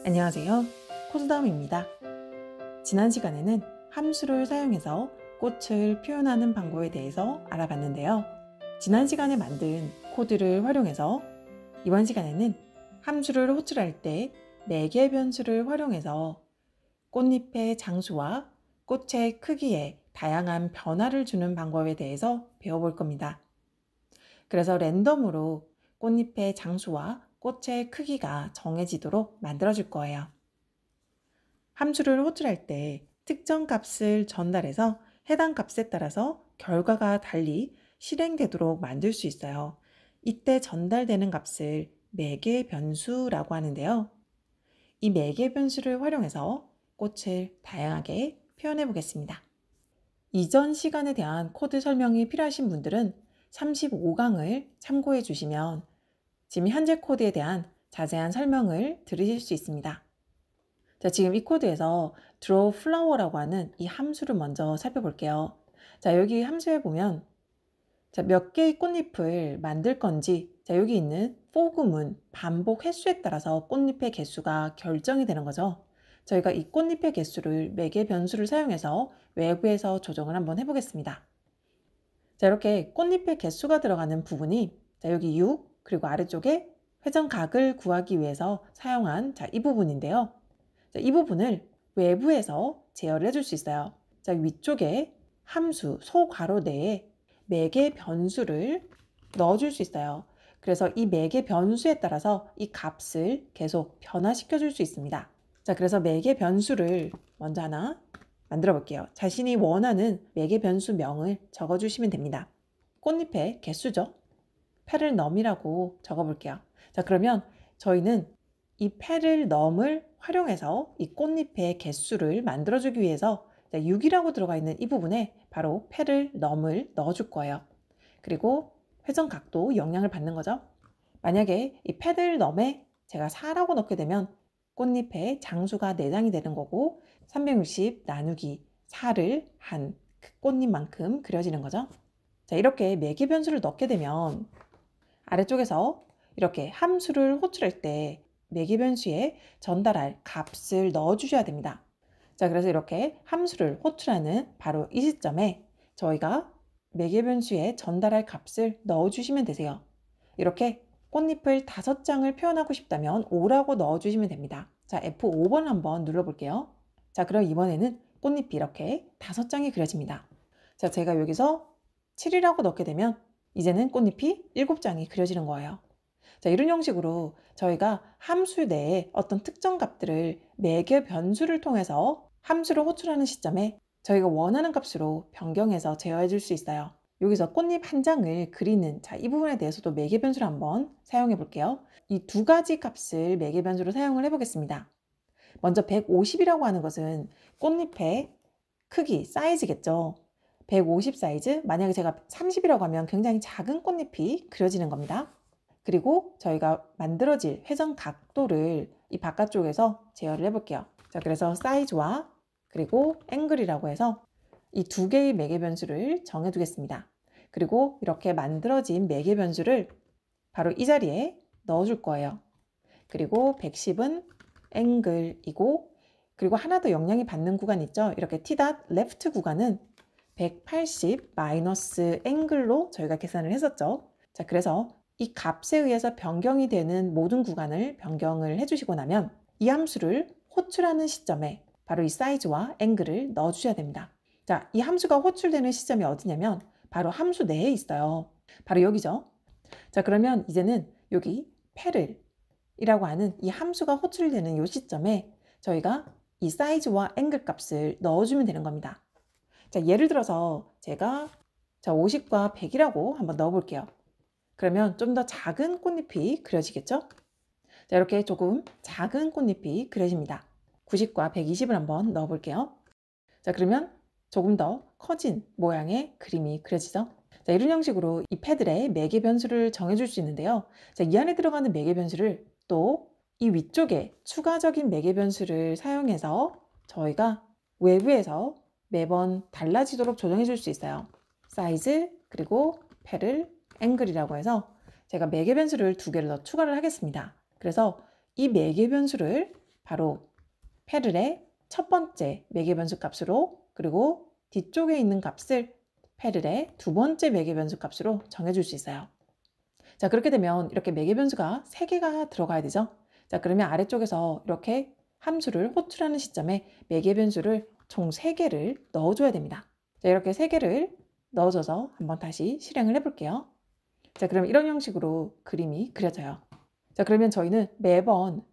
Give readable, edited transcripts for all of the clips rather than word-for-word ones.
안녕하세요. 코드다움입니다. 지난 시간에는 함수를 사용해서 꽃을 표현하는 방법에 대해서 알아봤는데요. 지난 시간에 만든 코드를 활용해서 이번 시간에는 함수를 호출할 때 매개 변수를 활용해서 꽃잎의 장수와 꽃의 크기에 다양한 변화를 주는 방법에 대해서 배워볼 겁니다. 그래서 랜덤으로 꽃잎의 장수와 꽃의 크기가 정해지도록 만들어줄 거예요. 함수를 호출할 때 특정 값을 전달해서 해당 값에 따라서 결과가 달리 실행되도록 만들 수 있어요. 이때 전달되는 값을 매개 변수라고 하는데요. 이 매개 변수를 활용해서 꽃을 다양하게 표현해 보겠습니다. 이전 시간에 대한 코드 설명이 필요하신 분들은 35강을 참고해 주시면 지금 현재 코드에 대한 자세한 설명을 들으실 수 있습니다. 자, 지금 이 코드에서 draw flower라고 하는 이 함수를 먼저 살펴볼게요. 자, 여기 함수에 보면 몇 개의 꽃잎을 만들 건지 여기 있는 for 구문 반복 횟수에 따라서 꽃잎의 개수가 결정이 되는 거죠. 저희가 이 꽃잎의 개수를 매개 변수를 사용해서 외부에서 조정을 한번 해보겠습니다. 자, 이렇게 꽃잎의 개수가 들어가는 부분이 여기 6 그리고 아래쪽에 회전각을 구하기 위해서 사용한 이 부분인데요. 이 부분을 외부에서 제어를 해줄 수 있어요. 자, 위쪽에 함수 소괄호 내에 매개 변수를 넣어줄 수 있어요. 그래서 이 매개 변수에 따라서 이 값을 계속 변화시켜 줄 수 있습니다. 자, 그래서 매개 변수를 먼저 하나 만들어 볼게요. 자신이 원하는 매개 변수명을 적어주시면 됩니다. 꽃잎의 개수죠. 페를넘이라고 적어볼게요. 자, 그러면 저희는 이 페를넘을 활용해서 이 꽃잎의 개수를 만들어주기 위해서 6이라고 들어가 있는 이 부분에 바로 페를넘을 넣어줄 거예요. 그리고 회전각도 영향을 받는 거죠. 만약에 이 페를넘에 제가 4라고 넣게 되면 꽃잎의 장수가 4장이 되는 거고 360 나누기 4를 한 그 꽃잎만큼 그려지는 거죠. 자, 이렇게 매개 변수를 넣게 되면 아래쪽에서 이렇게 함수를 호출할 때 매개 변수에 전달할 값을 넣어 주셔야 됩니다. 자, 그래서 이렇게 함수를 호출하는 바로 이 시점에 저희가 매개 변수에 전달할 값을 넣어 주시면 되세요. 이렇게 꽃잎을 5장을 표현하고 싶다면 5라고 넣어 주시면 됩니다. 자, F5번 한번 눌러 볼게요. 자, 그럼 이번에는 꽃잎이 이렇게 5장이 그려집니다. 자, 제가 여기서 7이라고 넣게 되면 이제는 꽃잎이 7장이 그려지는 거예요. 자, 이런 형식으로 저희가 함수 내에 어떤 특정 값들을 매개 변수를 통해서 함수를 호출하는 시점에 저희가 원하는 값으로 변경해서 제어해 줄 수 있어요. 여기서 꽃잎 한 장을 그리는 이 부분에 대해서도 매개 변수를 한번 사용해 볼게요. 이 두 가지 값을 매개 변수로 사용을 해 보겠습니다. 먼저 150이라고 하는 것은 꽃잎의 크기, 사이즈겠죠. 150 사이즈, 만약에 제가 30이라고 하면 굉장히 작은 꽃잎이 그려지는 겁니다. 그리고 저희가 만들어질 회전 각도를 이 바깥쪽에서 제어를 해볼게요. 자, 그래서 사이즈와 그리고 앵글이라고 해서 이 두 개의 매개 변수를 정해두겠습니다. 그리고 이렇게 만들어진 매개 변수를 바로 이 자리에 넣어줄 거예요. 그리고 110은 앵글이고, 그리고 하나 더 영향이 받는 구간 있죠. 이렇게 T.left 구간은 180 마이너스 앵글로 저희가 계산을 했었죠. 자, 그래서 이 값에 의해서 변경이 되는 모든 구간을 변경을 해주시고 나면 이 함수를 호출하는 시점에 바로 이 사이즈와 앵글을 넣어주셔야 됩니다. 자, 이 함수가 호출되는 시점이 어디냐면 바로 함수 내에 있어요. 바로 여기죠. 자, 그러면 이제는 여기 페를이라고 하는 이 함수가 호출되는 이 시점에 저희가 이 사이즈와 앵글 값을 넣어주면 되는 겁니다. 자, 예를 들어서 제가 50과 100이라고 한번 넣어볼게요. 그러면 좀 더 작은 꽃잎이 그려지겠죠? 자, 이렇게 조금 작은 꽃잎이 그려집니다. 90과 120을 한번 넣어볼게요. 자, 그러면 조금 더 커진 모양의 그림이 그려지죠? 자, 이런 형식으로 이 패들의 매개 변수를 정해줄 수 있는데요. 자, 이 안에 들어가는 매개 변수를 또 이 위쪽에 추가적인 매개 변수를 사용해서 저희가 외부에서 매번 달라지도록 조정해 줄 수 있어요. 사이즈 그리고 페를 앵글이라고 해서 제가 매개 변수를 2개를 더 추가를 하겠습니다. 그래서 이 매개 변수를 바로 페를의 첫 번째 매개 변수 값으로, 그리고 뒤쪽에 있는 값을 페를의 두 번째 매개 변수 값으로 정해줄 수 있어요. 자, 그렇게 되면 이렇게 매개 변수가 3개가 들어가야 되죠. 자, 그러면 아래쪽에서 이렇게 함수를 호출하는 시점에 매개 변수를 총 3개를 넣어줘야 됩니다. 자, 이렇게 3개를 넣어줘서 한번 다시 실행을 해볼게요. 자, 그럼 이런 형식으로 그림이 그려져요. 자, 그러면 저희는 매번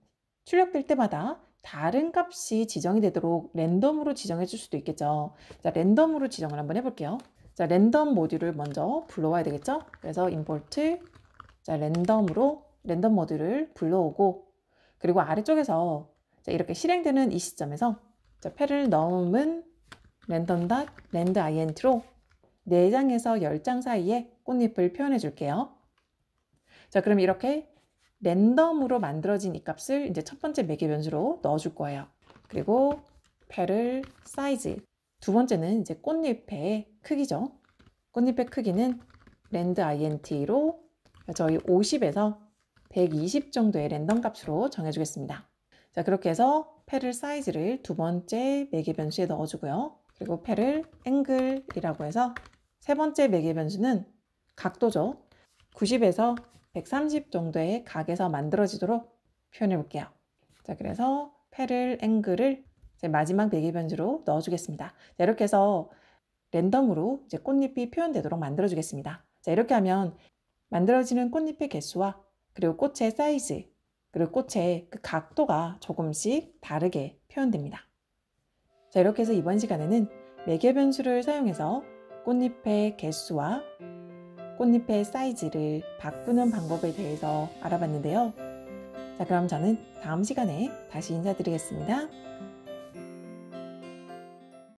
출력될 때마다 다른 값이 지정이 되도록 랜덤으로 지정해 줄 수도 있겠죠. 자, 랜덤으로 지정을 한번 해볼게요. 자, 랜덤 모듈을 먼저 불러와야 되겠죠. 그래서 import 자, 랜덤 모듈을 불러오고, 그리고 아래쪽에서 자, 이렇게 실행되는 이 시점에서 자, 페를 넣음은 random.randint로 4장에서 10장 사이에 꽃잎을 표현해 줄게요. 자, 그럼 이렇게 랜덤으로 만들어진 이 값을 이제 첫 번째 매개 변수로 넣어줄 거예요. 그리고 페를 사이즈, 두 번째는 이제 꽃잎의 크기죠. 꽃잎의 크기는 randint로 저희 50에서 120 정도의 랜덤 값으로 정해주겠습니다. 자, 그렇게 해서 페를 사이즈를 두 번째 매개 변수에 넣어주고요. 그리고 페를 앵글이라고 해서 세 번째 매개 변수는 각도죠. 90에서 130 정도의 각에서 만들어지도록 표현해 볼게요. 자, 그래서 페를 앵글을 마지막 매개 변수로 넣어주겠습니다. 자, 이렇게 해서 랜덤으로 이제 꽃잎이 표현되도록 만들어주겠습니다. 자, 이렇게 하면 만들어지는 꽃잎의 개수와 그리고 꽃의 사이즈, 그리고 꽃의 그 각도가 조금씩 다르게 표현됩니다. 자, 이렇게 해서 이번 시간에는 매개 변수를 사용해서 꽃잎의 개수와 꽃잎의 사이즈를 바꾸는 방법에 대해서 알아봤는데요. 자, 그럼 저는 다음 시간에 다시 인사드리겠습니다.